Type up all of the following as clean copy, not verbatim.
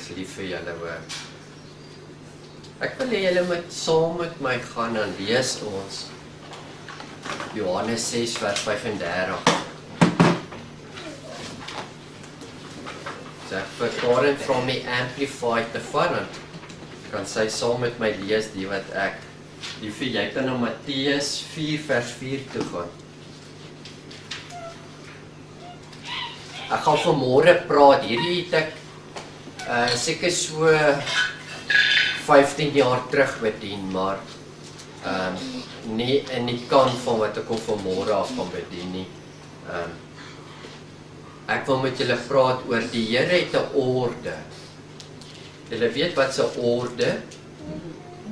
is lief vir julle hoor. Ek wil hê julle moet saam met my gaan en lees ons Johannes 6 vers 35. So ek verklaar dit from die Amplified te vat, kan sy saam met my lees die wat ek. Liefie, jy kan na Matteus 4 vers 4 toe gaan. Ek gaan vanmôre praat, hierdie het ek seker so 15 jaar terug bedien, maar nie in die kant van wat ek al vanmôre af gaan bedien nie. Ek wil met julle praat oor die Here het 'n orde. Julle weet wat 'n orde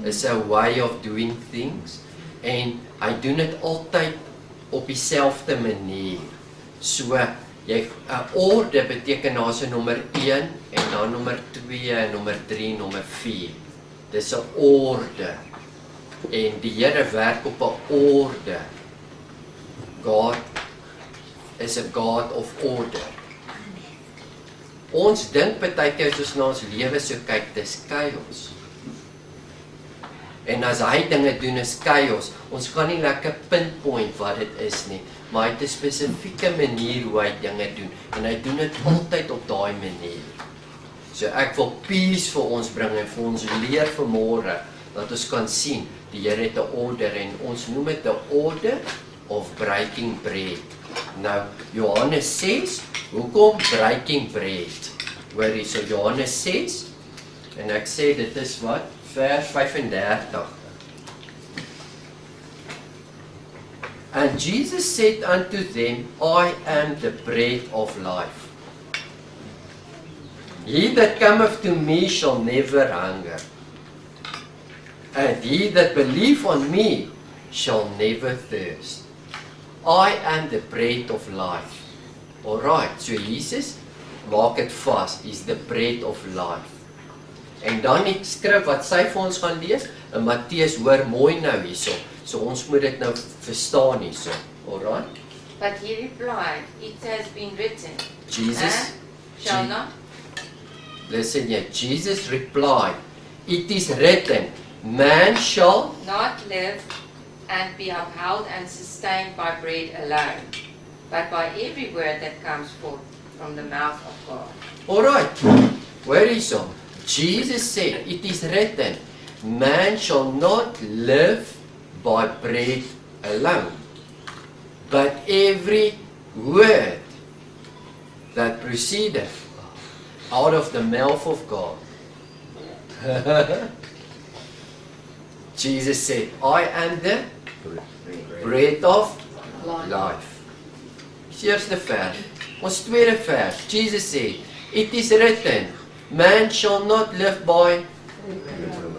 is, 'n way of doing things, en hy doen dit altyd op dieselfde manier. So, 'n orde beteken daar's 'n nommer 1 en dan nommer 2 en nommer 3 en nommer 4. Dis 'n orde. En die Here werk op 'n orde. God is a God of order. Ons dink baie keer soos na ons lewe so kyk, dis chaos. En as hy dinge doen is chaos, ons kan nie lekker pinpoint wat dit is nie, maar hy het 'n spesifieke manier hoe hy dinge doen, en hy doen dit altyd op daai manier. So ek wil peace vir ons bring en vir ons leer vanmôre, dat ons kan sien, die Here het 'n order, en ons noem dit 'n order of breaking bread. Nou, Johannes 6, hoekom breaking bread? Hoor hier, so Johannes 6, en ek sê dit is wat? Vers 35. And Jesus said unto them, I am the bread of life. He that cometh to me shall never hunger, and he that believe on me shall never thirst. I am the bread of life. Alright, so Jesus maak dit vas, is the bread of life. En dan die skrif wat sy vir ons gaan lees, in Matteus, hoor mooi nou hierso. So ons moet dit nou verstaan hierso. Alright? But he replied, it has been written, Jesus, shall not. Listen here, Jesus replied, it is written, man shall Not live and be upheld and sustained by bread alone, but by every word that comes forth from the mouth of God. Alright, where is it? Jesus said, it is written, man shall not live by bread alone, but every word that proceedeth out of the mouth of God. Jesus said, I am the bread of life. Dis die eerste vers. Ons tweede vers. Jesus said, it is written, man shall not live by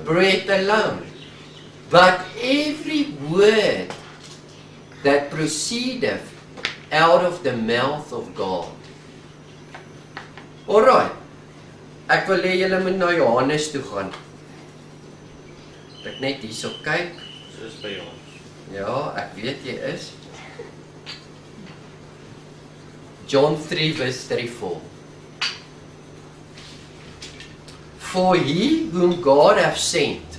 bread alone, but every word that proceedeth out of the mouth of God. Alright, ek wil hê julle moet na Johannes toe gaan. Ek net hierso kyk. Soos by ons. Ja, ek weet jy is. John 3 verse 34. For he whom God hath sent,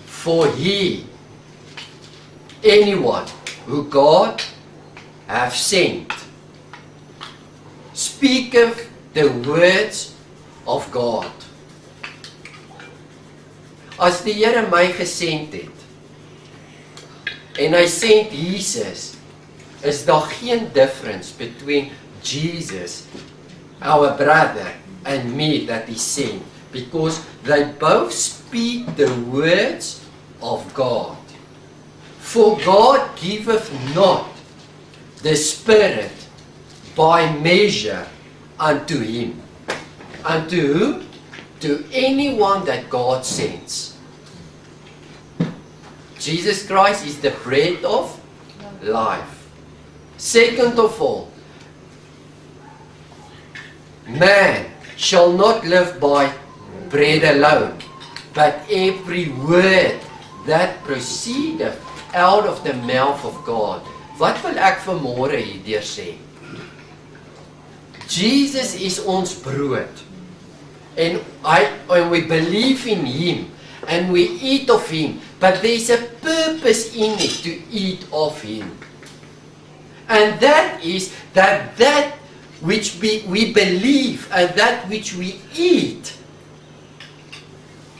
for he, anyone who God hath sent, speaketh the words of God. As die Here my gesend het, en hy send Jesus, is daar geen difference between Jesus, our brother, and me that he sent, because they both speak the words of God. For God giveth not the Spirit by measure unto him. Unto who? To anyone that God sends. Jesus Christ is the bread of life. Second of all, man shall not live by bread alone, but every word that proceedeth out of the mouth of God. Wat wil ek vanmôre hierdeur sê? Jesus is ons brood. and we believe in Him, and we eat of Him, but there's a purpose in it to eat of Him. And that is that which we believe and that which we eat,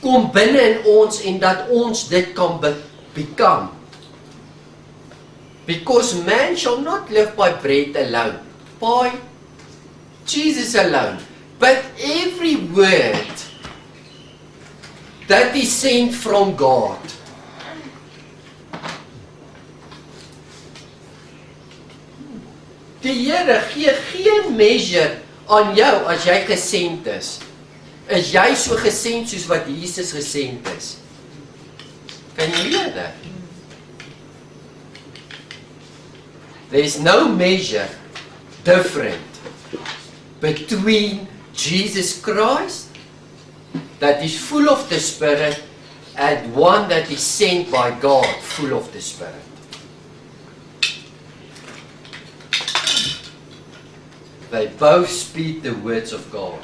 kom binne in ons en dat ons dit kan become. Because man shall not live by bread alone, by Jesus alone, but every word that is sent from God. Die Here gee geen measure aan jou as jy gesend is. Is jy so gesend soos wat Jesus gesend is? Kan jy leer dit? There's no measure different between Jesus Christ that is full of the Spirit and one that is sent by God full of the Spirit. They both speak the words of God.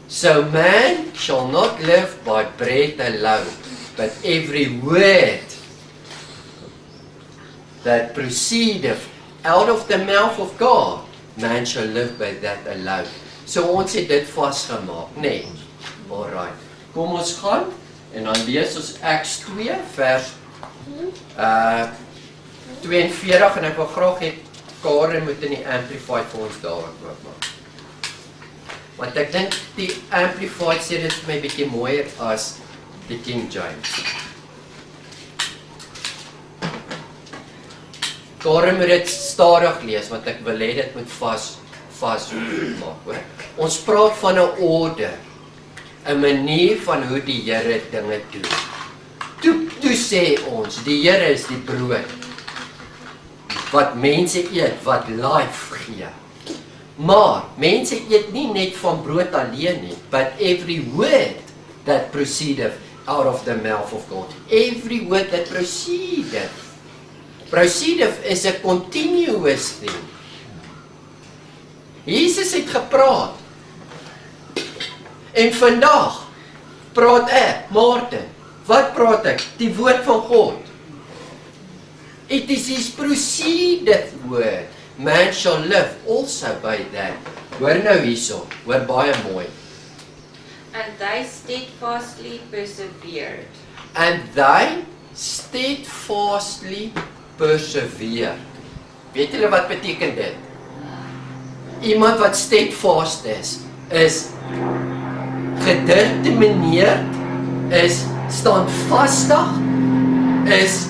So man shall not live by bread alone, but every word that proceedeth out of the mouth of God, man shall live by that alone. So ons het dit vasgemaak, nee. Alright. Kom ons gaan en dan lees ons Acts 2 vers 42 en ek wil graag hê Karen moet in die Amplified vir ons daar oopmaak. Want ek dink die Amplified sê dit vir my bietjie mooier as die King James. Karen moet dit stadig lees, want ek wil hê dit moet vas maak, hoor. Ons praat van 'n orde, 'n manier van hoe die Here dinge doen. Toe sê ons, die Here is die brood wat mense eet, wat life gee. Maar mense eet nie net van brood alleen nie, but every word that proceedeth out of the mouth of God. Every word that proceedeth. Proceedeth is a continuous thing. Jesus het gepraat. En vandag praat ek, Martin. Wat praat ek? Die woord van God. It is His proceedeth word. Man shall live also by that. Hoor nou hierso, hoor baie mooi. And they steadfastly persevered. And they steadfastly persevere. Weet julle wat beteken dit? Iemand wat steadfast is gedetermineerd, is standvastig, is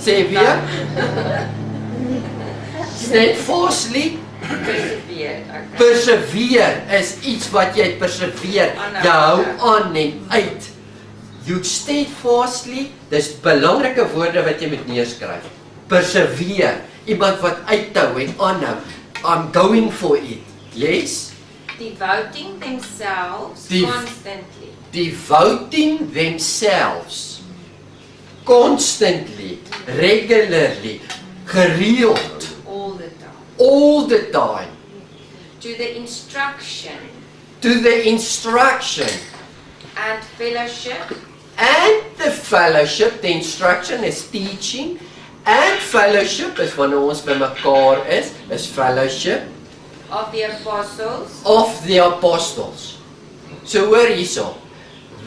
sê weer, steadfastly persevere is iets wat jy perseveer, jy hou aan en uit. You steadfastly, dis belangrike woorde wat jy moet neerskryf. Persevere, iemand wat uithou en aanhou. I'm going for it. Yes? Devoting themselves constantly. Devoting themselves constantly, regularly, gereeld. All the time. All the time. To the instruction. To the instruction. And fellowship. And the fellowship, the instruction is teaching, and fellowship is wanneer ons by mekaar is fellowship. Of the apostles. Of the apostles. So hoor hierso,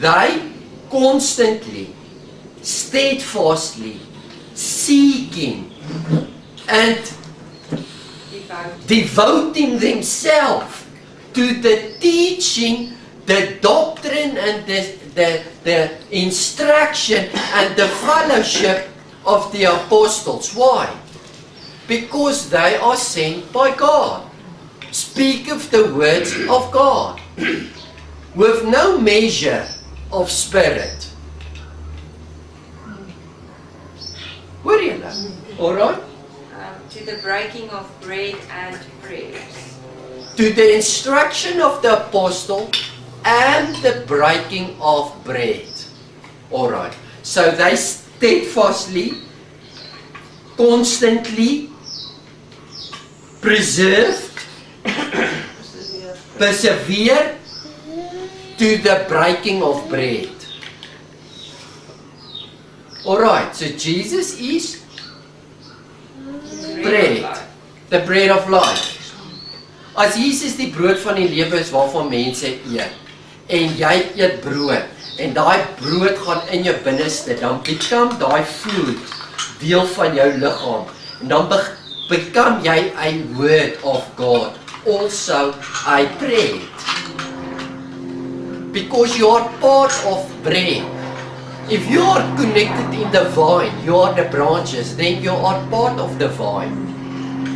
they constantly, steadfastly, seeking, and devoting themselves to the teaching, the doctrine and the instruction and the fellowship of the apostles. Why? Because they are sent by God. Speak of the words of God with no measure of spirit. Hoor jy nou? Alright? To the breaking of bread and prayers. To the instruction of the apostle and the breaking of bread. Alright. So they steadfastly, constantly, preserved, persevere to the breaking of bread. Alright, so Jesus is bread, the bread of life. As Jesus die brood van die lewe is waarvan mense eet, en jy eet brood, en daai brood gaan in jou binneste, dan become daai food deel van jou liggaam, en dan become jy a word of God, also a bread. Because you are part of bread. If you are connected in the vine, you are the branches, then you are part of the vine.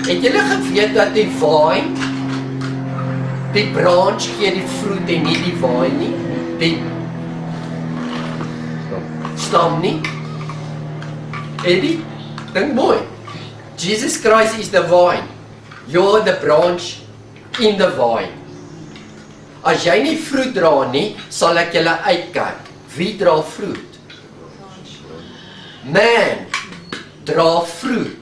Het julle geweet dat die vine, die branch gee die vrug en nie die vine nie, die stam nie? Eddie, dink mooi. Jesus Christ is the vine. You're the branch in the vine. As jy nie vrug dra nie, sal ek julle uitkyk. Wie dra vrug? Man dra vrug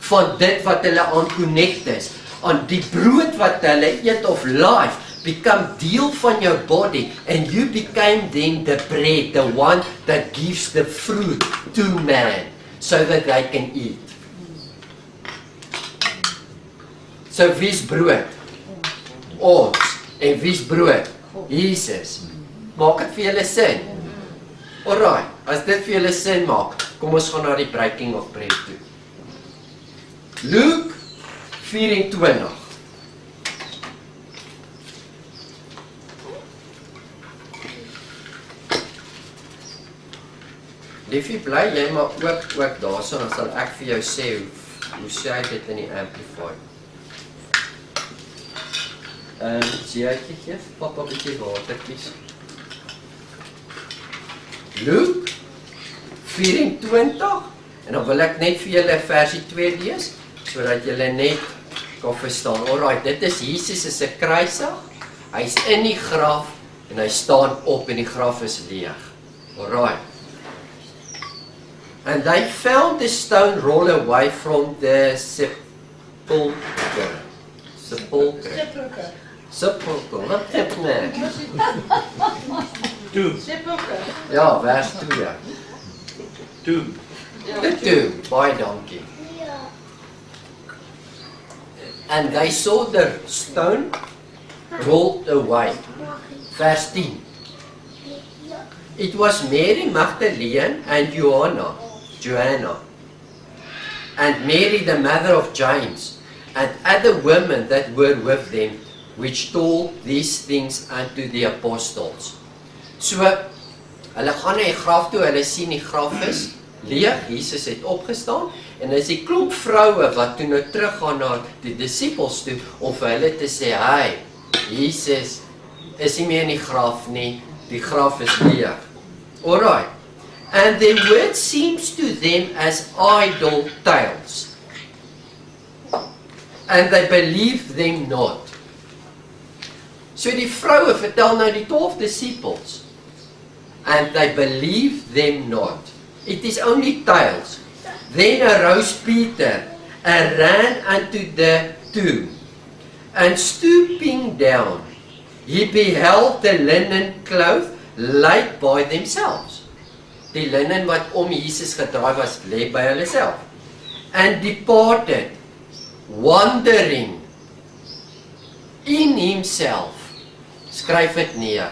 van dit wat hulle aan connect is, aan die brood wat hulle eet of life, become deel van jou body, and you became then the bread, the one that gives the fruit to man, so that they can eat. So wie's brood? Ons. En wie's brood? Jesus. Maak dit vir julle sin? Alright, as dit vir julle sin maak, kom ons gaan na die breaking of bread toe. Luke 24. Liefie, bly jy maar ook daarso, dan sal ek vir jou sê hoe sê hy dit in die Amplify. Sê hy gee papa 'n bietjie water kies. Luke 24, en dan wil ek net vir julle versie 2 lees, sodat julle net kan verstaan. Alright, dit is Jesus is 'n kruisig, hy's in die graf, en hy staan op, en die graf is leeg. Alright. And they found the stone roll away from the sepulchre. Sepulchre, wat het men? Ja, vers 2. The tomb, baie dankie. And they saw the stone rolled away. Vers 10. It was Mary Magdalene and Joanna, and Mary the mother of James, and other women that were with them, which told these things unto the apostles. So, hulle gaan na die graf toe, hulle sien die graf is leeg, Jesus het opgestaan, en is die klomp vroue wat toe nou teruggaan na die disippels toe, om vir hulle te sê, hey, Jesus is nie meer in die graf nie, die graf is leeg. Alright. And their word seems to them as idle tales. And they believe them not. So die vroue vertel nou die 12 disciples. And they believe them not. It is only tales. Then arose Peter and ran unto the tomb. And stooping down, he beheld the linen cloth laid by themselves. Die linnen wat om Jesus gedraai was, lê by hulle self. And departed, wandering in himself. Skryf dit neer.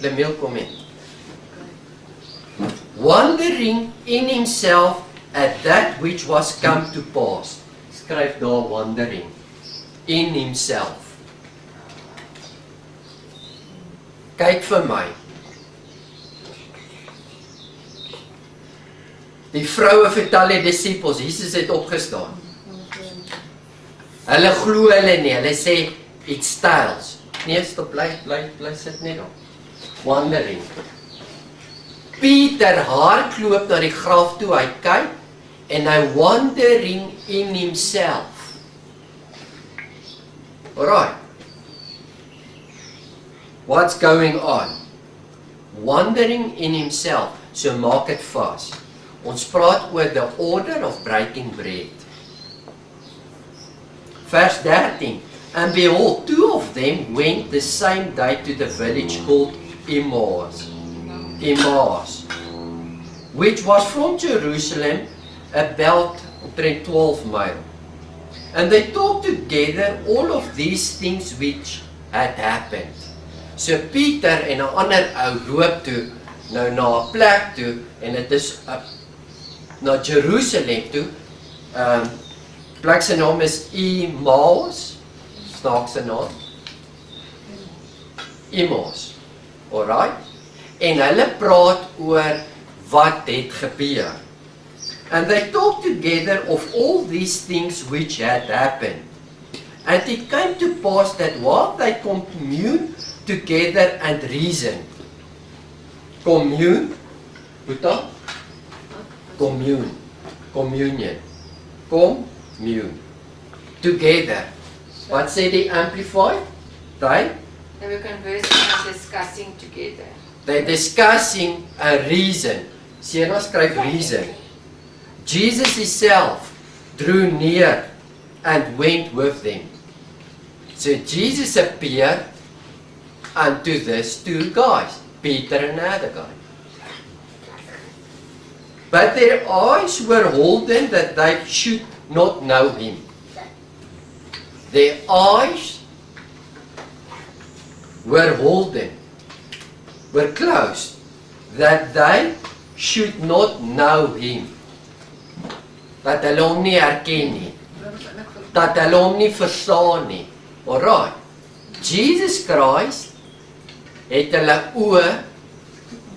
Lemiel kom in. Wandering in himself at that which was come to pass. Skryf daar wandering. In himself. Kyk vir my. Die vroue vertel die disippels, Jesus het opgestaan. Hulle glo hulle nie, hulle sê, it's tales. Nee, stop, bly sit net op. Wandering. Peter hardloop na die graf toe, hy kyk, en hy wandering in himself. Alright. What's going on? Wandering in himself, so maak het vas. Ons praat oor the order of breaking bread. Verse 13. And behold, two of them went the same day to the village called Emmaus, which was from Jerusalem about 12 miles. And they talked together all of these things which had happened. So Peter en 'n ander ou loop toe nou na 'n plek toe en dit is na Jerusalem toe. Plek se naam is Emmaus. Snaakse naam. Emmaus. Alright? En hulle praat oor wat het gebeur. And they talked together of all these things which had happened. And it came to pass that while they communed together and reasoned. Communion. Together. What say the Amplified? They were conversing and discussing together. They're discussing a reason. Siena skryf reason. Jesus himself drew near and went with them. So Jesus appeared unto these two guys, Peter and another guy. But their eyes were holden that they should not know him. Their eyes were holden, were closed, that they should not know him. Dat hulle hom nie herken nie. Dat hulle hom nie verstaan nie. Alright. Jesus Christ het hulle oë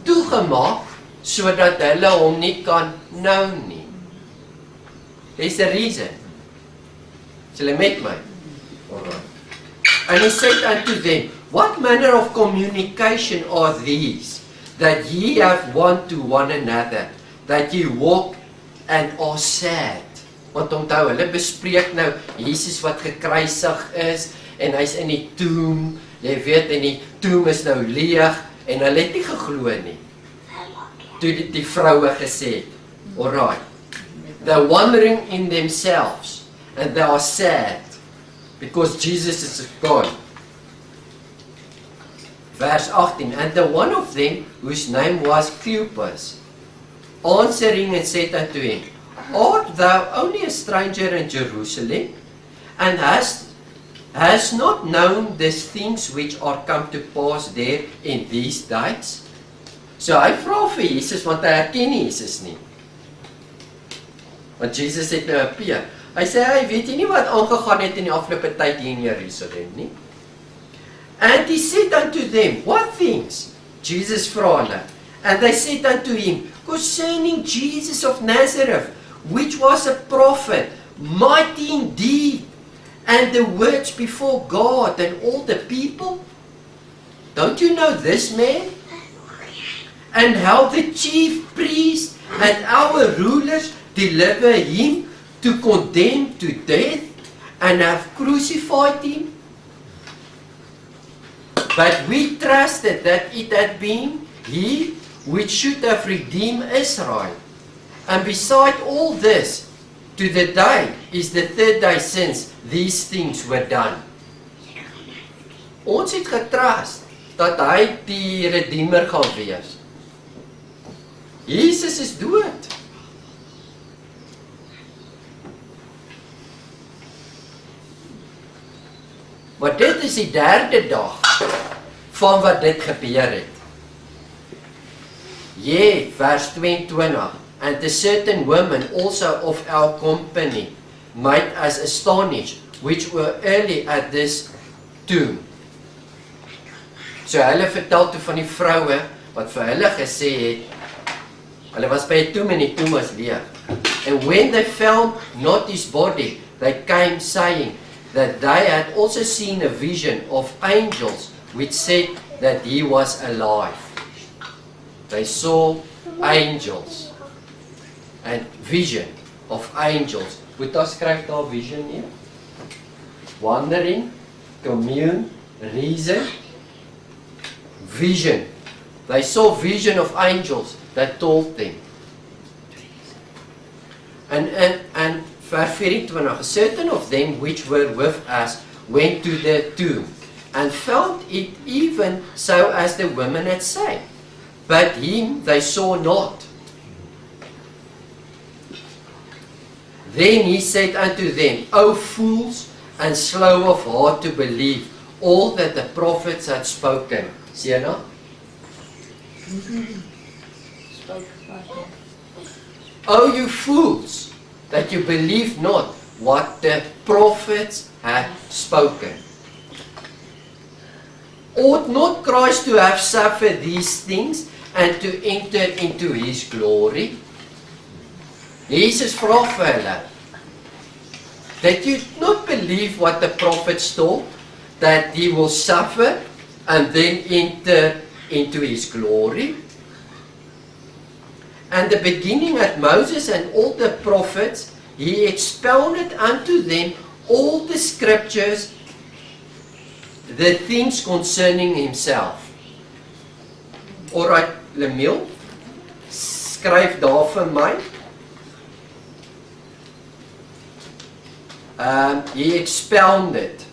toegemaak sodat hulle hom nie kan nou nie. There's a reason. Is hulle met my? Alright. And he said unto them, what manner of communication are these, that ye have one to one another, that ye walk and are sad? Want onthou, hulle bespreek nou Jesus wat gekruisig is en hy's in die tomb. Jy weet, en die tomb is nou leeg en hulle het nie geglo nie. Toe die vroue gesê het, alright, they're wondering in themselves and they are sad because Jesus is gone. Verse 18, and the one of them whose name was Cleopas, answering and said unto him, art thou only a stranger in Jerusalem, and hast not known these things which are come to pass there in these days? So hy vra vir Jesus, want hy herken nie Jesus nie. Want Jesus het nou appear. Hy sê, hy weet jy nie wat aangegaan het in die afgelope tyd hier in Jerusalem nie? And he said unto them, what things? Jesus vra hulle. And they said unto him, concerning Jesus of Nazareth, which was a prophet, mighty indeed, and the words before God and all the people. Don't you know this man? And how the chief priests and our rulers deliver him to condemn to death and have crucified him? But we trusted that it had been he which should have redeemed Israel. And beside all this, to the day is the third day since these things were done. Ons het getrust dat hy die Redeemer gaan wees. Jesus is dood. Maar dit is die derde dag van wat dit gebeur het. Vers 22. And a certain woman also of our company made us astonished, which were early at this tomb. So hulle vertel toe van die vroue wat vir hulle gesê het, hulle was by die tomb en die tomb was leeg. And when they found not his body, they came saying that they had also seen a vision of angels which said that he was alive. They saw angels. And vision of angels. Moet daar skryf daar vision nie? Wandering, commune, reason, vision. They saw vision of angels that told them. And vers 24, certain of them which were with us went to the tomb, and found it even so as the women had said, but him they saw not. Then he said unto them, O fools, and slow of heart to believe all that the prophets had spoken. Sien nou? O you fools, that you believe not what the prophets had spoken. Ought not Christ to have suffered these things and to enter into his glory? Jesus vra vir hulle, that you not believe what the prophets told, that he will suffer and then enter into his glory? And the beginning at Moses and all the prophets, he expounded unto them all the scriptures, the things concerning himself. Alright, Lemiel, skryf daar vir my. He expounded,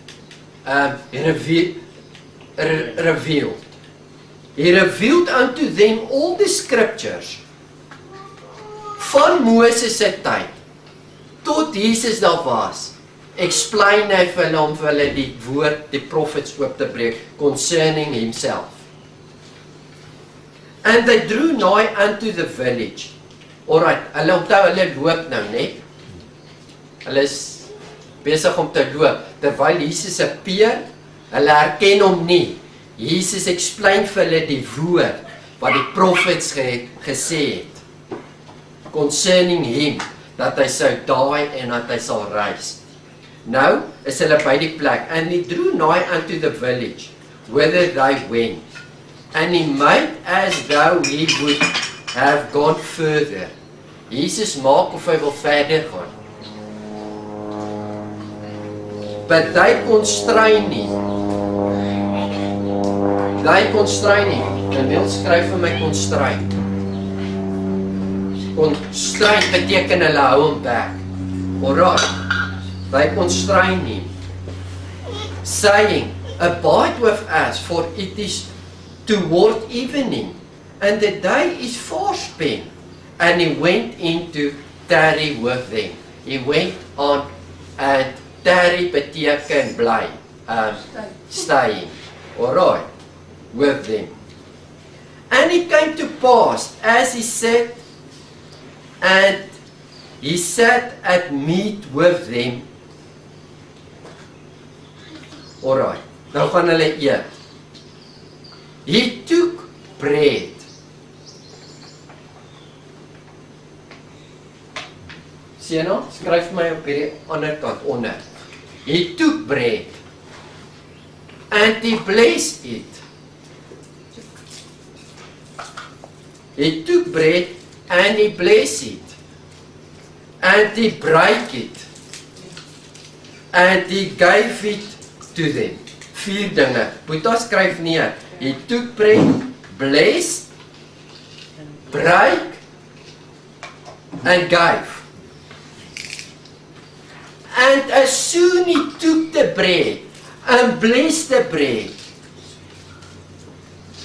revealed. He revealed unto them all the scriptures. Van Moses se tyd tot Jesus daar was, explain hy vir hulle om vir hulle die woord, die prophets oop te breek concerning himself. And they drew nigh unto the village. Alright, hulle onthou, hulle loop nou net. Hulle is besig om te loop, terwyl Jesus appear, hulle herken hom nie. Jesus explain vir hulle die woord, wat die prophets gesê het, concerning him, dat hy sou die en dat hy sal rise. Nou is hulle by die plek, and he drew nigh unto the village, whither they went, and he made as though he would have gone further. Jesus maak of hy wil verder gaan. But they constrain nie. They constrain nie. Emil skryf vir my constrain. Constrain beteken hulle hou hom back. Alright. They constrain him, saying, Abide with us, for it is toward evening, and the day is far spent. And he went in to tarry with them. He went on, and tarry beteken bly, staying, alright, with them. And it came to pass, as he said, and he sat at meat with them. Alright, nou gaan hulle eet. He took bread. Sien nou, skryf my op hierdie ander kant onder. He took bread, and he blessed it. He took bread, and he blessed it, and he broke it, and he gave it to them. 4 dinge. Boeta skryf neer. He took bread, blessed, broke, and gave. And as soon he took the bread, and blessed the bread,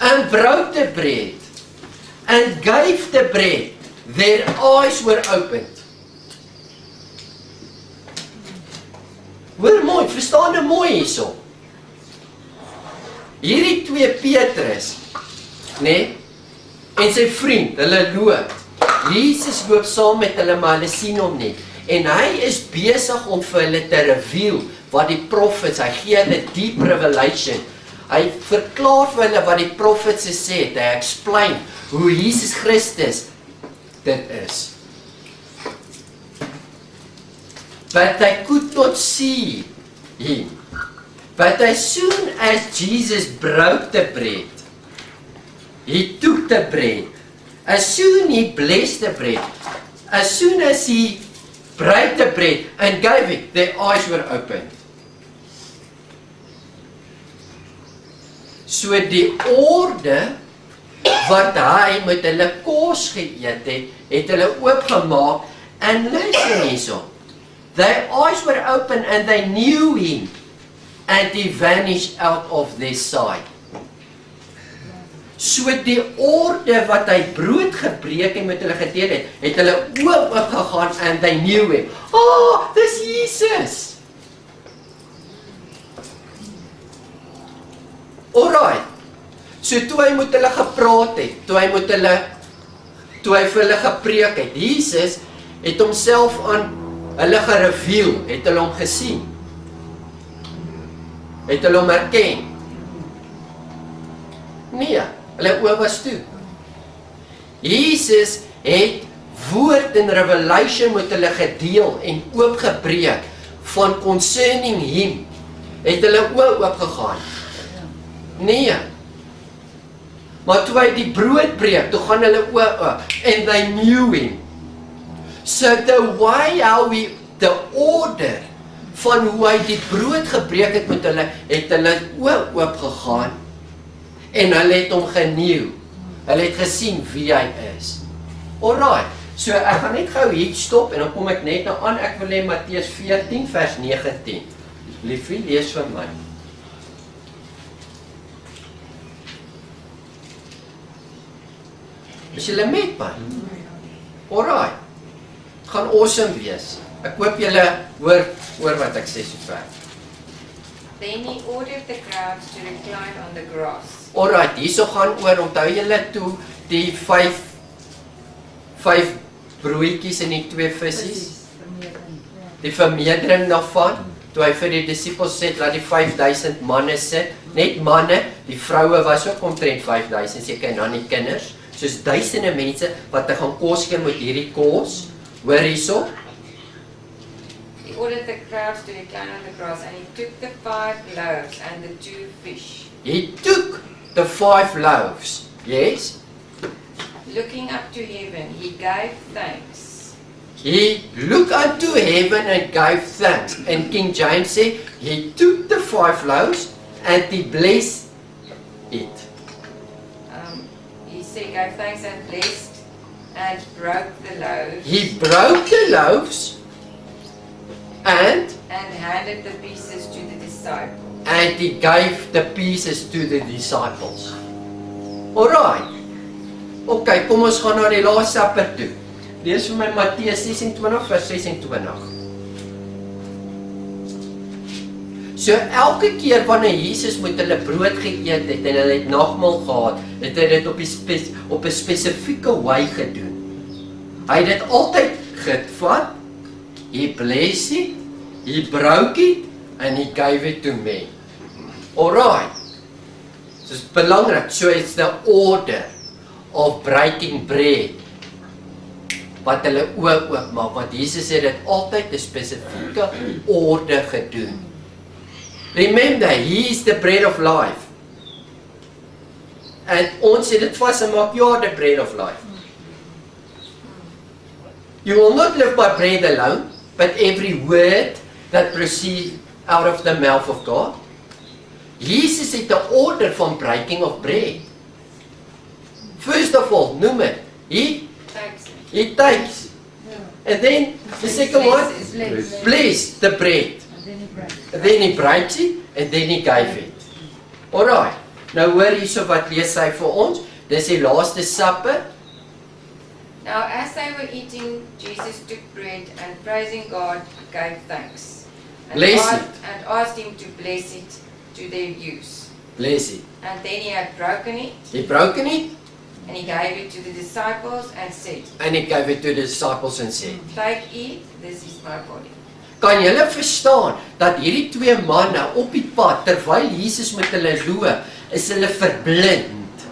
and broke the bread, and gave the bread, their eyes were opened. Hoor mooi, verstaan nou mooi hierso. Hierdie 2 Petrus, nee, en sy vriend, hulle loop. Jesus loop saam met hulle, maar hulle sien hom nie. En hy is besig om vir hulle te reveal wat die prophets, hy gee hulle deep revelation. Hy verklaar vir hulle wat die prophets gesê het, hy explain hoe Jesus Christus dit is. But they could not see him. But as soon as Jesus broke the bread, he took the bread. As soon he blessed the bread, as soon as he broke the bread and gave it, their eyes were opened. So die orde wat hy met hulle kos geëet het, het hulle oopgemaak en luister hierso. Their eyes were open and they knew him, and he vanished out of their sight. So die orde wat hy brood gebreek en met hulle gedeel het, het hulle oop gegaan and they knew him. Oh, dis Jesus! Alright, so toe hy met hulle gepraat het, toe hy vir hulle gepreek het, Jesus het homself aan hulle gereveal, het hulle hom gesien, het hulle hom herken. Nee, hulle oë was toe. Jesus het woord en revelation met hulle gedeel en oopgebreek van concerning him, het hulle oë oopgegaan. Nee, maar toe hy die brood breek, toe gaan hulle oë oop, and they knew him. So the way how the order van hoe hy die brood gebreek het met hulle, het hulle oë oop gegaan, en hulle het hom geneeu. Hulle het gesien wie hy is. Alright, so ek gaan net gou hier stop, en dan kom ek net nou aan, ek wil hê Matteus 14 vers 19. Liefie, lees vir my. Is julle met my? Alright, gaan awesome wees. Ek hoop julle hoor wat ek sê sover. Then he ordered the crowds to recline on the grass. Alright, hierso gaan oor, onthou julle toe die 5 broodjies en die 2 visies? Die vermeerdering daarvan, toe hy vir die disippels sê, laat die 5000 manne sit, net manne, die vroue was ook omtrent 5000, seker en dan die kinders, soos duisende mense, wat te gaan kos gee met hierdie kos, hoor hierso? He ordered the crowds to recline on the grass, and he took the 5 loaves and the 2 fish. He took the 5 loaves, yes? Looking up to heaven, he gave thanks. He looked unto heaven and gave thanks. And King James said, he took the 5 loaves and he blessed it. He said, gave thanks and blessed and broke the loaves. He broke the loaves and handed the pieces to the disciples. And he gave the pieces to the disciples. Alright. Okay, kom ons gaan na die Last Supper toe. Lees vir my Matteus 26 vers 26. So elke keer wanneer Jesus met hulle brood geëet het en hulle het nagmaal gehad, het hy dit op 'n spesifieke wy gedoen. Hy het dit altyd gevat, he blessed it, he broke it, and he gave it to me. Alright. So it's belangrik. So it's the order of breaking bread. Wat hulle oopmaak, want Jesus het dit altyd 'n spesifieke orde gedoen. Remember, he is the bread of life. En ons het dit vasgemaak, you are the bread of life. You will not live by bread alone, but every word that proceeds out of the mouth of God. Jesus het 'n order van breaking of bread. First of all, noem it. He takes. And then the second one, bless the bread. And then he breaks it, and then he gave it. Alright, nou hoor hierso wat lees hy vir ons. Dis die laaste supper. Now as they were eating, Jesus took bread and praising God, gave thanks. And asked him to bless it to their use. Bless it. And then he had broken it. He broken it. And he gave it to the disciples and said. And he gave it to the disciples and said. Take, eat, this is my body. Kan julle verstaan dat hierdie 2 manne op die pad, terwyl Jesus met hulle loop, is hulle verblind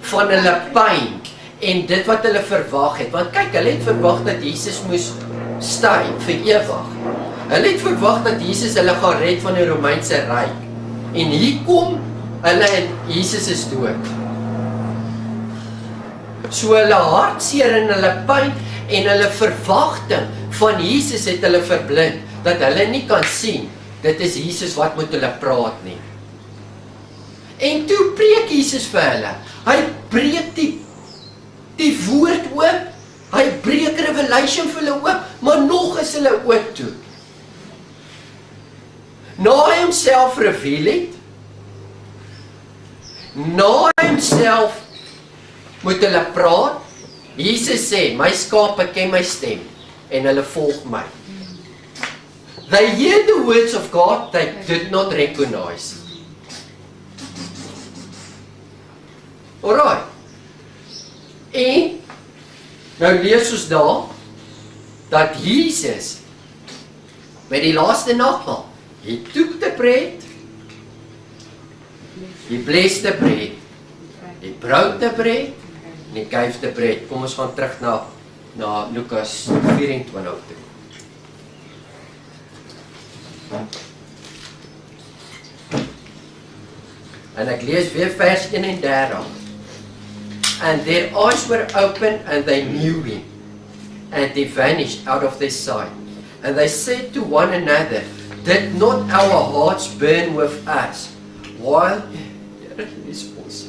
van hulle pyn en dit wat hulle verwag het. Want kyk, hulle het verwag dat Jesus moes sterf vir ewig. Hulle het verwag dat Jesus hulle gaan red van die Romeinse ryk. En hier kom hulle en Jesus is dood. So hulle hartseer en hulle pyn en hulle verwagting van Jesus het hulle verblind, dat hulle nie kan sien, dit is Jesus wat met hulle praat nie. En toe preek Jesus vir hulle, hy breek die woord oop, hy breek revelation vir hulle oop, maar nog is hulle oop toe. na hy homself reveal het, na hy homself moet hulle praat, Jesus sê, my skape ken my stem, en hulle volg my. They hear the words of God, they did not recognize. Alright. En, nou lees ons daar, dat Jesus, met die laaste nagmaal, he took the bread, he blessed the bread, he broke the bread, en he gave the bread. Kom ons gaan terug na Lukas 24 toe. En ek lees weer vers 31. And their eyes were open and they knew him, and he vanished out of their sight. And they said to one another, did not our hearts burn with us while this was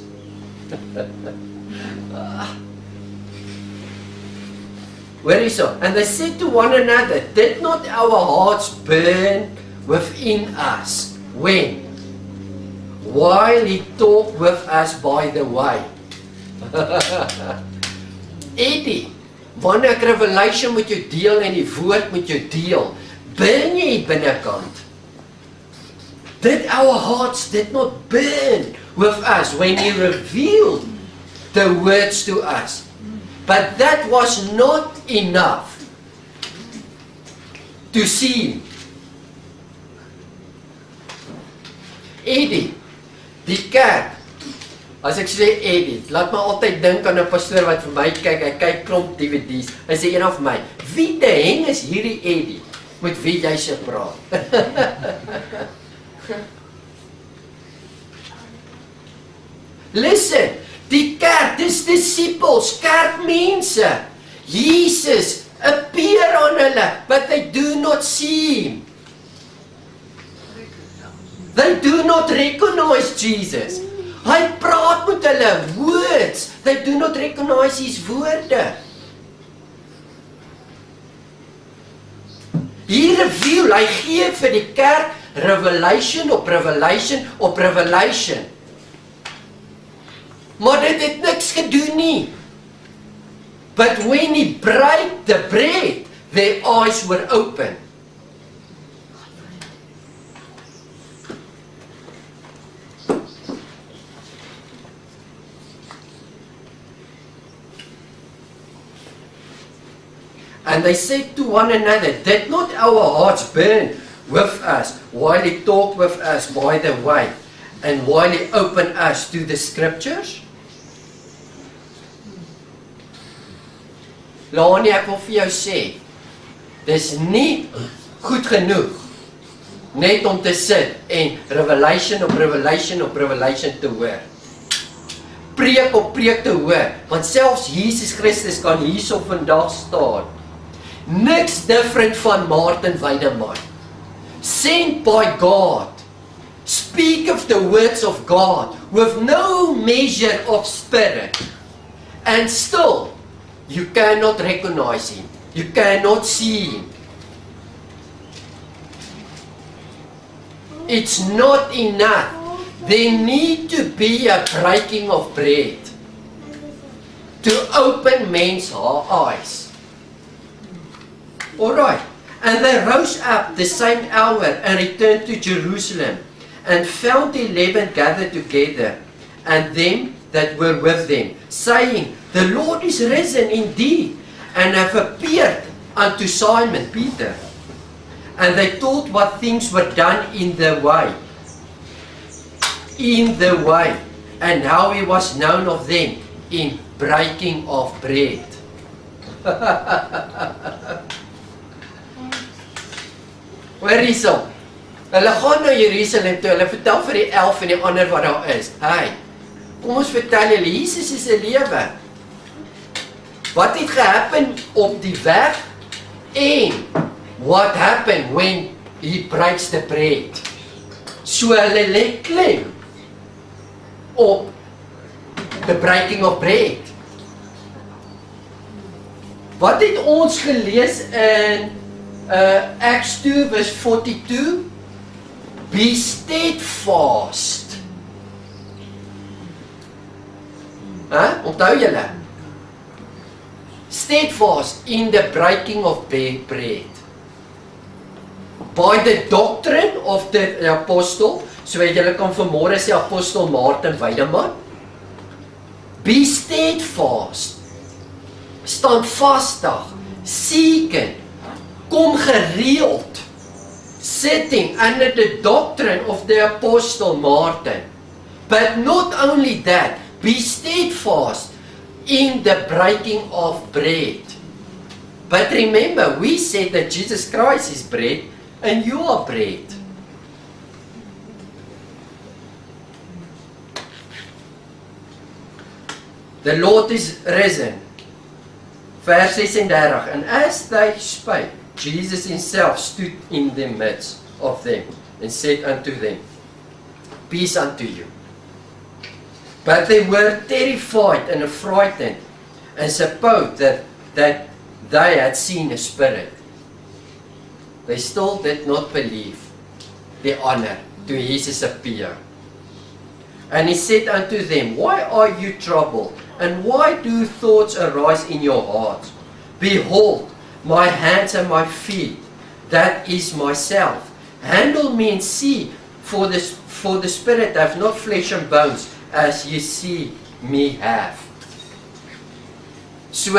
where is it? And they said to one another, did not our hearts burn within us when while he talked with us by the way? Eddie, wanneer ek revelation met jou deel en die woord met jou deel, burn jy binnekant? Did our hearts did not burn with us when he revealed the words to us? But that was not enough to see. Eddie, die kerk, as ek sê Eddie, laat my altyd dink aan 'n pastoor wat vir my kyk, hy kyk klomp DVD's, hy sê een of my, wie die heng is hierdie Eddie, met wie jy se praat? Listen, die kerk, dis disciples, kerkmense, Jesus appear on hulle, but they do not see him. They do not recognize Jesus. Hy praat met hulle, words, they do not recognize his woorde. Hier reveal, hy gee vir die kerk revelation op revelation op revelation. Maar dit het niks gedoen nie. But when he broke the bread, their eyes were open. And they said to one another, did not our hearts burn with us while he talked with us by the way, and while he opened us to the scriptures? Lani, ek wil vir jou sê, dis nie goed genoeg net om te sit en revelation op revelation op revelation te hoor. Preek op preek te hoor, want selfs Jesus Christus kan hierso vandag staan. Niks different van Martin Weideman. Sent by God. Speak of the words of God with no measure of spirit. And still, you cannot recognize him. You cannot see him. It's not enough. There need to be a breaking of bread to open men's eyes. Alright, and they rose up the same hour and returned to Jerusalem, and found the 11 gathered together, and them that were with them, saying, the Lord is risen indeed, and have appeared unto Simon Peter. And they told what things were done in the way, and how he was known of them in breaking of bread. Waar is hom? Hulle gaan na Jerusalem toe, hulle vertel vir die 11 en die ander wat daar is. Hey, kom ons vertel julle, Jesus is 'n lewe. Wat het gehappen op die weg? En what happened when he breaks the bread? So hulle lê klem op the breaking of bread. Wat het ons gelees in Acts 2 verse 42? be steadfast. Onthou julle? Steadfast in the breaking of bread. By the doctrine of the apostle, so julle kan vanmôre sê apostel Martin Weideman, be steadfast, standvastig, seekend, kom gereeld, sitting under the doctrine of the apostle Martin. But not only that, be steadfast in the breaking of bread. But remember, we said that Jesus Christ is bread, and you are bread. The Lord is risen. Vers 36, and as they spake, Jesus himself stood in the midst of them, and said unto them, peace unto you. But they were terrified and frightened, and supposed that they had seen a spirit. They still did not believe the honor to Jesus appear. And he said unto them, why are you troubled? And why do thoughts arise in your hearts? Behold, my hands and my feet, that is myself. Handle me and see, for the spirit have not flesh and bones, as you see me have. So,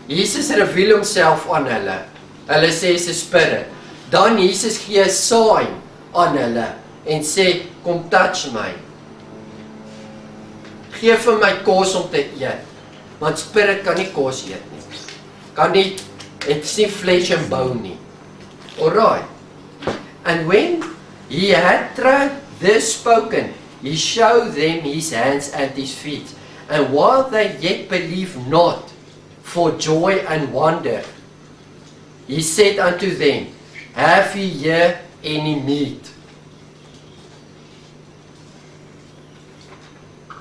Jesus reveal homself aan hulle. Hulle sê is 'n spirit. Dan Jesus gee 'n sign aan hulle en sê, kom touch my. Geef vir my kos om te eet. Want spirit kan nie kos eet nie. Kan nie, it's nie flesh and bone nie. Alright. And when he had this spoken, he showed them his hands and his feet. And while they yet believed not, for joy and wonder, he said unto them, have ye here any meat?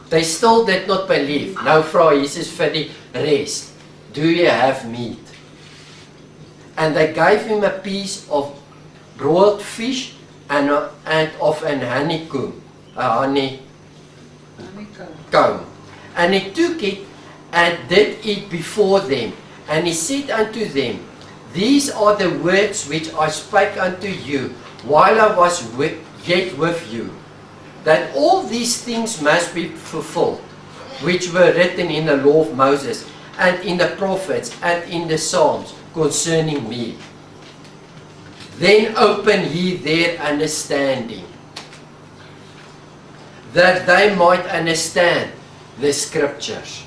They still did not believe. Now vra Jesus vir die rest, do you have meat? And they gave him a piece of broiled fish and of an honeycomb. A honeycomb. And he took it and did eat before them. And he said unto them, these are the words which I spake unto you while I was yet with you, that all these things must be fulfilled, which were written in the law of Moses, and in the prophets, and in the Psalms, concerning me. Then opened he their understanding, that they might understand the scriptures.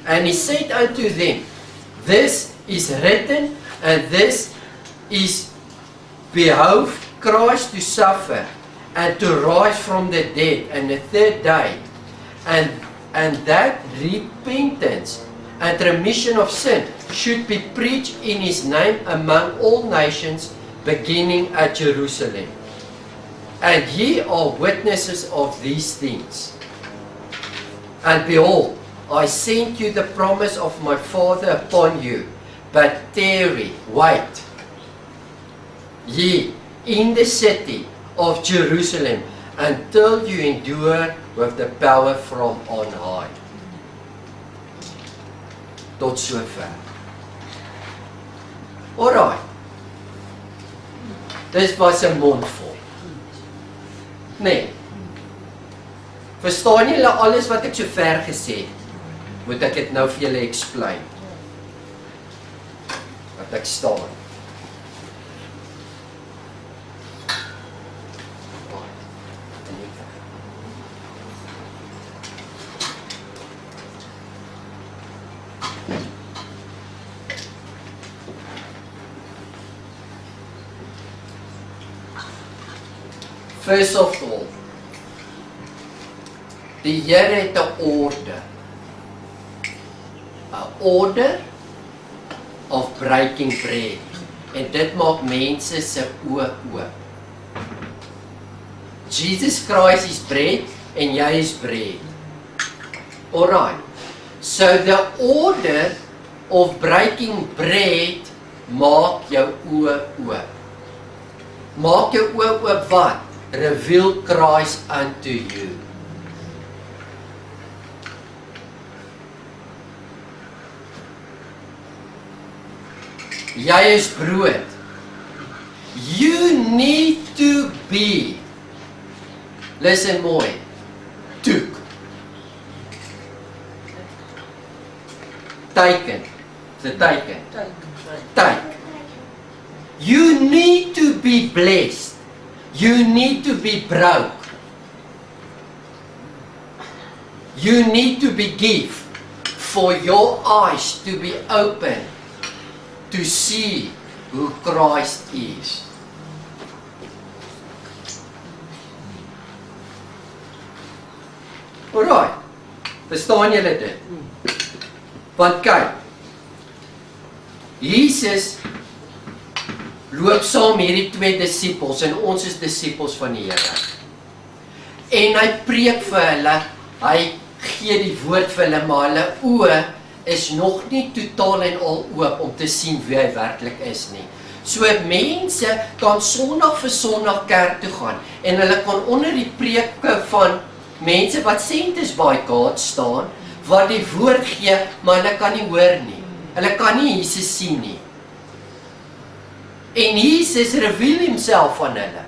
And he said unto them, this is written, and this is, behold, Christ to suffer, and to rise from the dead, and the third day, and that repentance and remission of sin should be preached in his name among all nations, beginning at Jerusalem. And ye are witnesses of these things. And behold, I send you the promise of my Father upon you, but tarry, wait, ye in the city of Jerusalem, until you endure with the power from on high. Tot sover. Alright. Dis was 'n mondvol. Nee. Verstaan julle alles wat ek sover gesê het? Moet ek dit nou vir julle explain? Wat ek staan. First of all, die Here het 'n orde. 'n Order of breaking bread. En dit maak mense se oë oop. Jesus Christ is bread en jy is bread. Alright. So the order of breaking bread maak jou oë oop. Maak jou oop wat? Reveal Christ unto you. Jy is brood. You need to be, listen mooi, toek. Teiken. Dis 'n teiken. Teik. You need to be blessed. You need to be broke. You need to be give for your eyes to be open to see who Christ is. Alright, verstaan julle dit? Want kyk, Jesus loop saam hierdie twee disippels en ons is disippels van die Here. En hy preek vir hulle, hy gee die woord vir hulle, maar hulle oë is nog nie totaal en al oop om te sien wie hy werklik is nie. So mense kan Sondag vir Sondag kerk toe gaan en hulle kan onder die preke van mense wat Centersbykaart staan, wat die woord gee, maar hulle kan nie hoor nie. Hulle kan nie Jesus sien nie. En Jesus reveal homself aan hulle.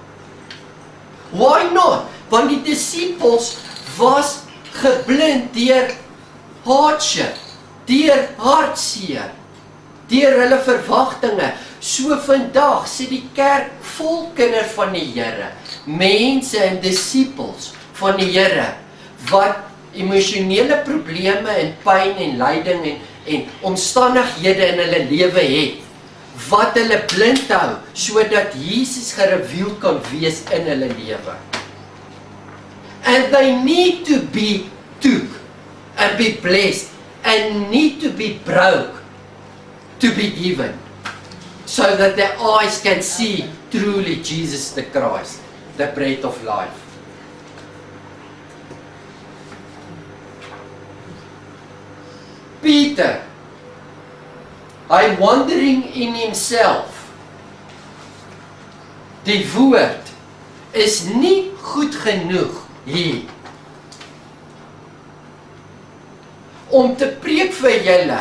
Why not? Want die disippels was geblind deur hardship, deur hartseer, deur hulle verwagtinge. So vandag sit die kerk vol kinders van die Here, mense en disippels van die Here, wat emosionele probleme en pyn en lyding en omstandighede in hulle lewe het, wat hulle blind hou, sodat Jesus gereveal kan wees in hulle lewe. And they need to be took and be blessed and need to be broke to be given, so that their eyes can see truly Jesus the Christ, the bread of life. Peter, hy wandering in himself. Die woord is nie goed genoeg hier om te preek vir julle.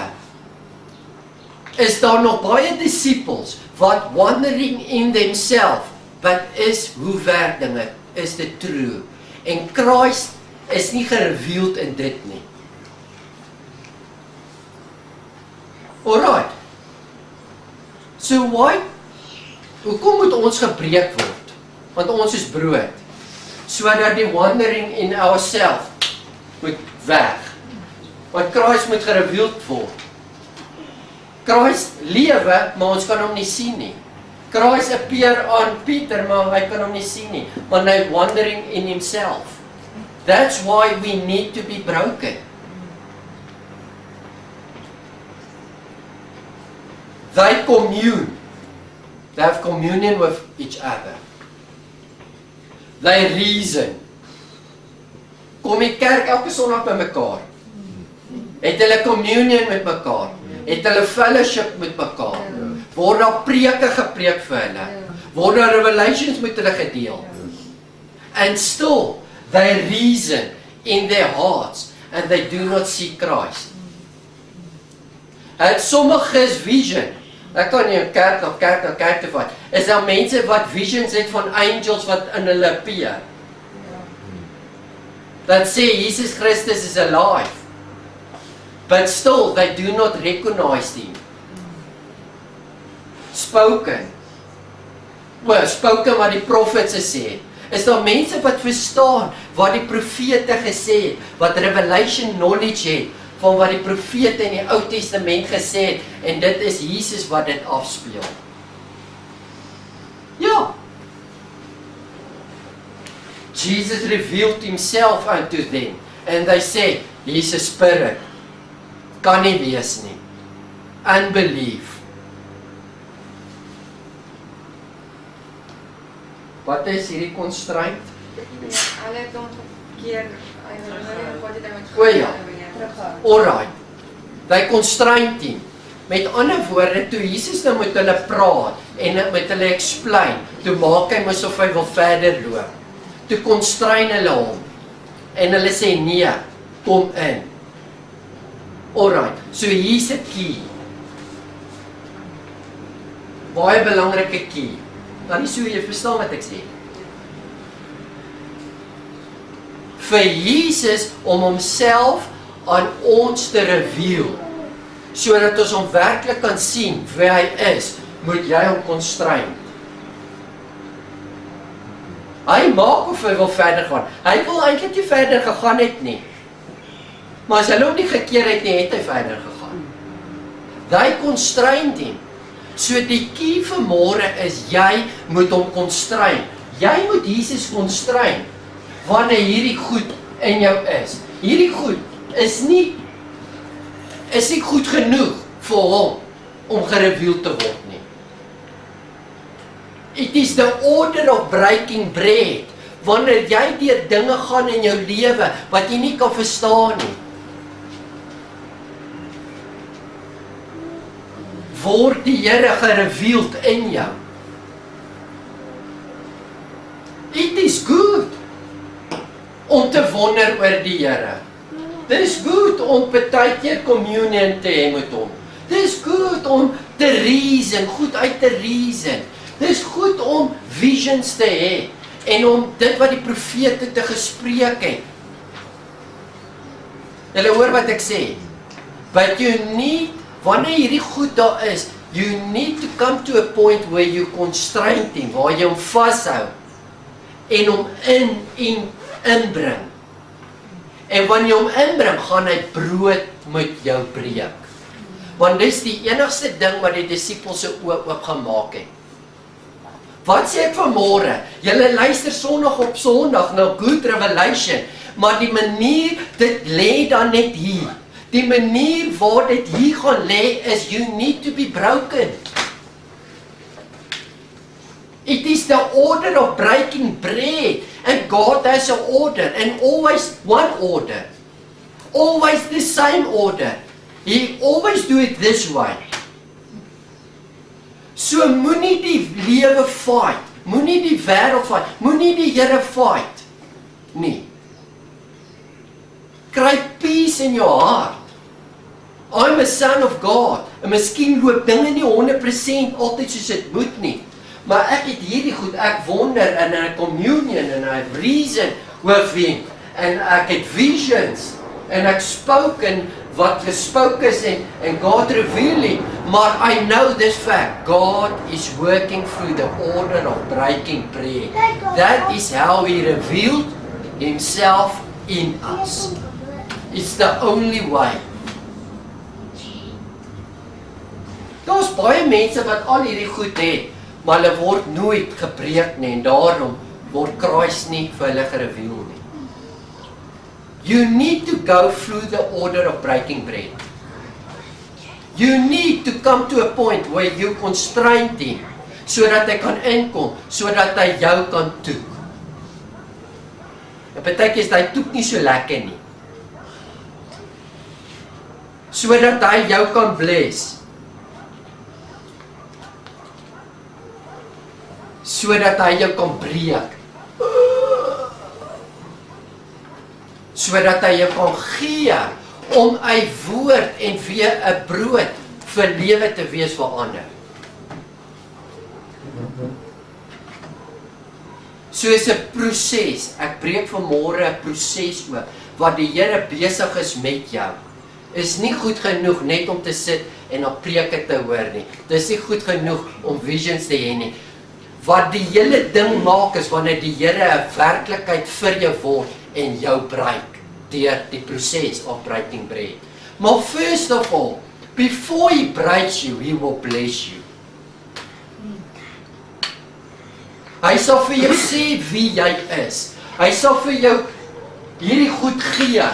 Is daar nog baie disippels wat wandering in themselves, but is hoe werk dinge? Is dit true? En Christ is nie gereveeld in dit nie. Alright. So why? Hoekom moet ons gebreek word? Want ons is brood. Sodat die wandering in ourselves moet weg. Want Christ moet gereveeld word. Christ lewe, maar ons kan hom nie sien nie. Christ appear aan Peter, maar hy kan hom nie sien nie. Want hy wandering in himself. That's why we need to be broken. They commune. They have communion with each other. They reason. Kom die kerk elke Sondag by mekaar. Het hulle communion met mekaar. Het hulle fellowship met mekaar. Word daar preke gepreek vir hulle. Word daar revelations met hulle gedeel. And still, they reason in their hearts and they do not see Christ. Het sommiges vision. Ek kan nie kerk op kerk te vat. Is daar mense wat visions het van angels wat in hulle appear? That say Jesus Christus is alive. But still, they do not recognize him. Spoken. Well, spoken wat die prophets gesê het. Is daar mense wat verstaan wat die profete gesê het, wat revelation knowledge het, van wat die profete in die Ou Testament gesê het, en dit is Jesus wat dit afspeel. Ja. Jesus revealed himself unto them, and they say, he's a spirit. Kan nie wees nie. Unbelief. Wat is hierdie constraint? Hulle het hom gekeer. O ja. Alright. They constraint him. Met ander woorde, toe Jesus nou met hulle praat en met hulle explain, toe maak hy mos of hy wil verder loop. Toe constrain hulle hom en hulle sê nee, kom in. Alright, so hier's 'n key. Baie belangrike key. Dan nie so jy verstaan wat ek sê. Vir Jesus om homself aan ons te reveal, sodat ons hom werklik kan sien wie hy is, moet jy hom constrain. Hy maak of hy wil verder gaan. Hy wil eintlik nie verder gegaan het nie. Maar as hy hom nie gekeer het nie, het hy verder gegaan. Hy constrain hom. So die key vir môre is, jy moet hom constrain. Jy moet Jesus constrain, wanneer hierdie goed in jou is. Hierdie goed is nie goed genoeg vir hom om gereveal te word nie. It is the order of breaking bread. Wanneer jy deur dinge gaan in jou lewe wat jy nie kan verstaan nie, word die Here gereveeld in jou. It is good om te wonder oor die Here. Dit is goed om partykeer communion te hê met hom. Dit is goed om te reason, goed uit te reason. Dit is goed om visions te hê en om dit wat die profete te gespreek het. Julle hoor wat ek sê? But you need, wanneer hierdie goed daar is, you need to come to a point where you constrain him, waar jy hom vashou en hom inbring. En wanneer jy hom inbring, gaan hy brood met jou breek. Want dis die enigste ding wat die disippels se oë oop gemaak het. Wat sê ek vanmôre? Julle luister Sondag op Sondag na Good Revelation, maar die manier, dit lê dan net hier. Die manier waar dit hier gaan lê is, you need to be broken. It is the order of breaking bread, and God has an order, and always one order. Always the same order. He always do it this way. So moenie die lewe fight, moenie die wêreld fight, moenie die Here fight nie. Kry peace in your heart. I'm a son of God. En miskien loop dinge nie 100% altyd soos dit moet nie. Maar ek het hierdie goed, ek wonder in 'n communion en I reason with him en ek het visions en ek spoken wat gespoke is en God reveal it. Maar I know this fact, God is working through the order of breaking bread. That is how he revealed himself in us. It's the only way. Daar's baie mense wat al hierdie goed het, maar hulle word nooit gepreek nie en daarom word Christus nie vir hulle gereveal nie. You need to go through the order of breaking bread. You need to come to a point where you constrain him, sodat hy kan inkom, sodat hy jou kan toek. En partykeer is hy toek nie so lekker nie. Sodat hy jou kan bless. Sodat hy jou kan breek. Sodat hy jou kan gee om hy woord en weer 'n brood vir lewe te wees vir ander. So is 'n proses. Ek breek vanmôre 'n proses oop wat die Here besig is met jou. Is nie goed genoeg net om te sit en op preke te hoor nie. Dis nie goed genoeg om visions te hê nie. Wat die hele ding maak is wanneer die Here 'n werklikheid vir jou word en jou breek deur die proses of breaking bread. Maar first of all, before he breaks you, he will bless you. Hy sal vir jou sê wie jy is. Hy sal vir jou hierdie goed gee.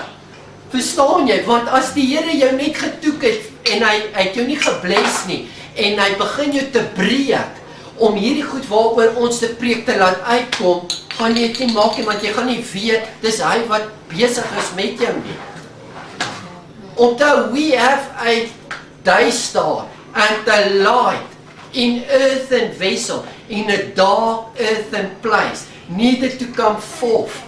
Verstaan jy? Want as die Here jou net getoek het en hy het jou nie gebless nie en hy begin jou te breek om hierdie goed waaroor ons te preek te laat uitkom, gaan jy dit nie maak nie, want jy gaan nie weet dis hy wat besig is met jou nie. Onthou, we have a day star and a light in earthen vessel, in a dark earthen place, needed to come forth.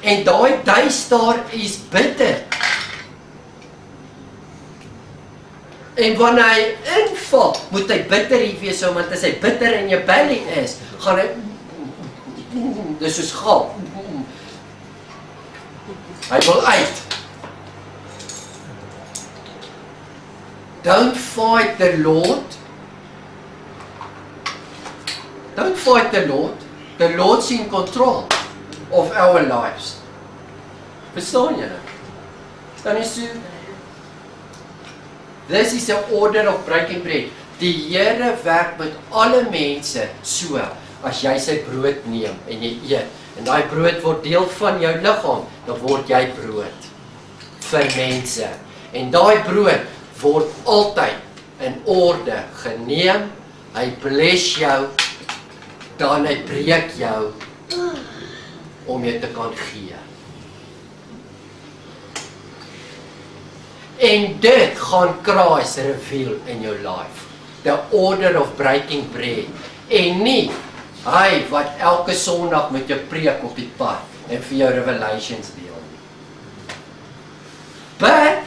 En daai day star is bitter. En wanneer hy inval, moet hy bitter wees, want as hy bitter in jou belly is, gaan hy, dis soos gal. Hy wil uit. Don't fight the Lord. Don't fight the Lord. The Lord's in control of our lives. Verstaan julle? Staan nie so? This is an order of breaking bread. Die Here werk met alle mense so, as jy sy brood neem en jy eet, en daai brood word deel van jou liggaam, dan word jy brood vir mense. En daai brood word altyd in orde geneem, hy bless jou, dan hy breek jou, om jy te kan gee. En dit gaan Christ reveal in jou life. The order of breaking bread. En nie, hy wat elke Sondag met jou preek op die pad, en vir jou revelations deel. But,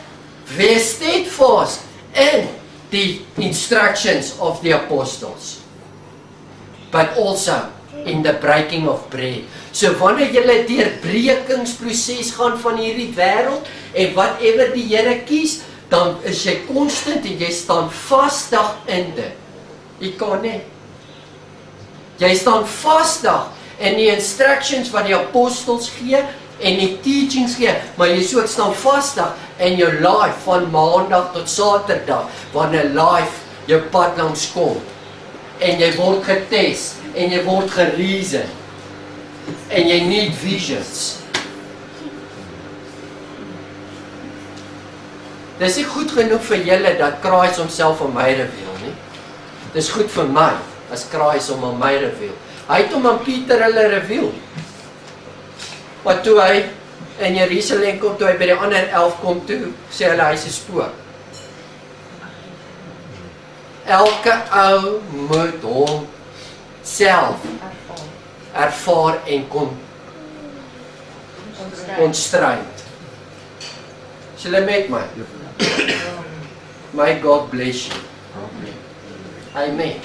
wees steadfast in the instructions of the apostles. But also in the breaking of bread. So wanneer jy deur brekingsproses gaan van hierdie wêreld, en whatever die Here kies, dan is jy constant en jy staan vastig in dit. Jy kan nie. Jy staan vastig in die instructions wat die apostels gee, en die teachings gee, maar jy so staan vastig in jou life van maandag tot Saterdag, wanneer life jou pad langs kom, en jy word getes, en jy word gereason, en jy need visions. Dis nie goed genoeg vir julle dat Christ homself aan my reveal nie. Dis goed vir my as Christ hom aan my reveal. Hy het hom aan Pieter hulle reveal. Maar toe hy in Jerusalem kom, toe hy by die ander 11 kom toe, sê hulle hy is 'n spook. Elke ou moet hom self ervaar en constraint. Is julle met my? May God bless you. Amen.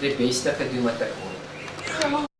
Die beste gedoen wat ek kon.